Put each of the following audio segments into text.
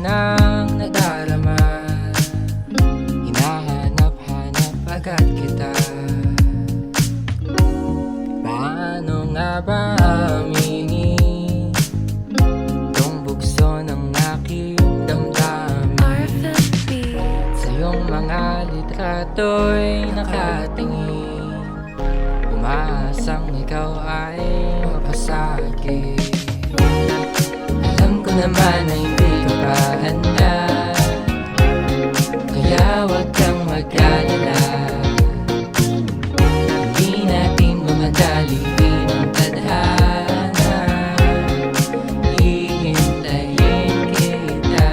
ng nadarama, hinahanap-hanap agad kita. Paano nga ba aminin itong bugso ng aking damdamin? Sa iyong mga litrato'y nakatingin, umaasang ikaw ay mapasakit. Alam ko naman na hindi ka pa handa, kaya huwag kang mag-alala. Hindi natin mamadaliin ang tadhana, hihintayin kita.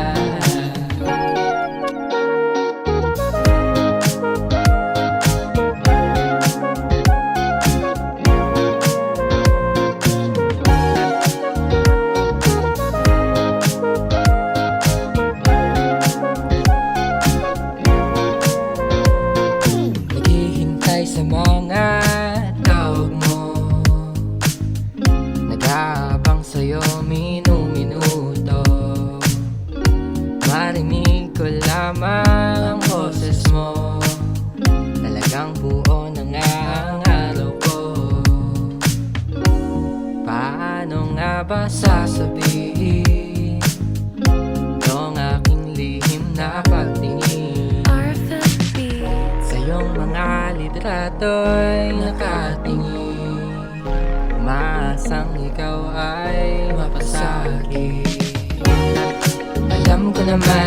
Sa mga tawag mo, nag-aabang sa'yo minu-minuto. Marinig ko lamang ang boses mo, talagang buo na nga ang araw ko. Paano nga ba sasabihin itong aking lihim na pagtingin? Sa iyong mga litrato'y nakatingin, umaasang ikaw ay mapasakit. Alam ko naman